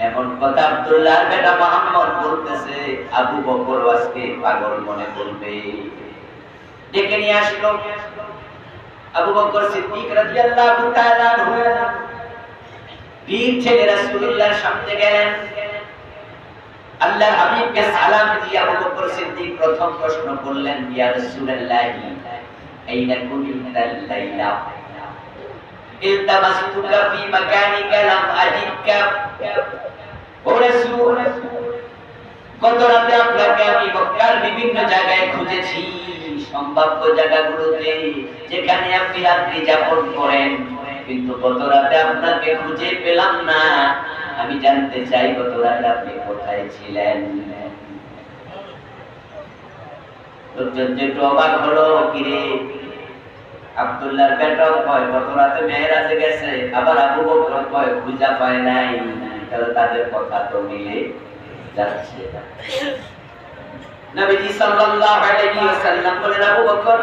এমন কথা আব্দুল্লাহর বেটা মুহাম্মদ বলতেছে, আবু বকর আজকে পাগল মনে করবে। ডেকে নিয়ে আসলো। আবু বকর সিদ্দিক রাদিয়াল্লাহু তাআলা আনহু বীর ছেলে রাসূলুল্লাহর সামনে গেলেন। আল্লাহর হাবিবকে সালাম দিয়ে আবু বকর সিদ্দিক প্রথম প্রশ্ন করলেন, ইয়া রাসূলুল্লাহি আইনা কুনতা লাইলা ইলতামাসতুকা ফি মাকানিকা লাম আজিদকা। ও রাসূল, গত রাতে আপনাকে আমি মক্কার বিভিন্ন জায়গায় খুঁজেছি, সম্ভাব্য জায়গাগুলোতে যেখানে আপনি রাত্রি যাপন করেন, কিন্তু গত রাতে আপনাকে খুঁজে পেলাম না। আমি জানতে চাই গত রাতে আপনি কোথায় ছিলেন? একটু অবাক হলো, কিরে আব্দুল্লাহর বেটাও কয় গত রাতে মেরাজে গেছে, আবার আবু বকর কয় খুঁজা পায় নাই। তাহলে তাদের কথা তো মিলে যাচ্ছে। নবীজি সাল্লাল্লাহু আলাইহি ওয়াসাল্লাম বলেন, আবু বকর,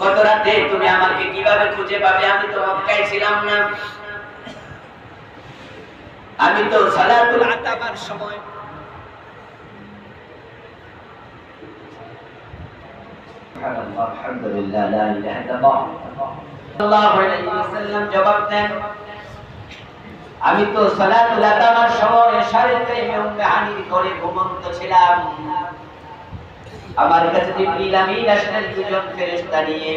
গত রাতে তুমি আমাকে কিভাবে খুঁজে পাবে? আমি তো মক্কায় ছিলাম না। আমি তো সালাতুল আতাবার সময় আলহামদুলিল্লাহ লা ইলাহা ইল্লাল্লাহ সাল্লাল্লাহু আলাইহি ওয়াসাল্লাম জবাব দেন, আমি তো সালাতুল আতাবার সময় সারিতে মেহমানি করে ঘুমন্ত ছিলাম। আমার কাছে জিবরিল আমিন আসলেন দুজন ফেরেশতা নিয়ে।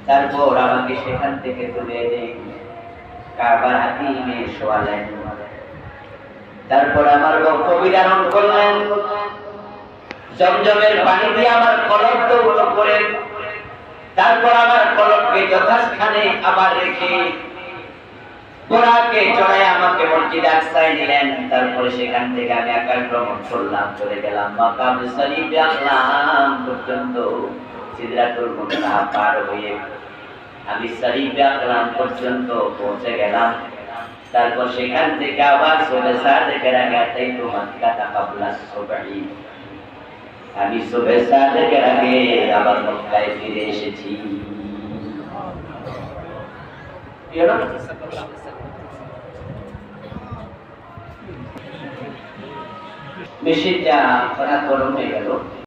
তারপর আমাকে সেখান থেকে তুলে এনে কাবার হাতিমে শোয়ালেন। তারপর আমার বক্ষ বিদারণ করলেন, জমজমের পানি দিয়ে আমার কলব দৌড় করে, তারপর আমার কলবকে যথাস্থানে আবার রেখে ঘোড়াকে চড়ায় আমাকে মসজিদ আকসায় নিলেন। তারপরে সেখান থেকে আমি আকাশ ভ্রমণ করলাম, চলে গেলাম মাকাম শরীফে আসলাম পর্যন্ত। সিদরাতুল মুনতাহা পার হয়ে আমি শরীফে আসলাম পর্যন্ত পৌঁছে গেলাম। তারপর সেখান থেকে আবার সুবহ সাদেকের আগে তাইতু মক্কা কাবলা সুবহি, আমি সুবহ সাদেকের আগে আবার মক্কায় ফিরে এসেছি। মেশিনটা গরম হয়ে গেল।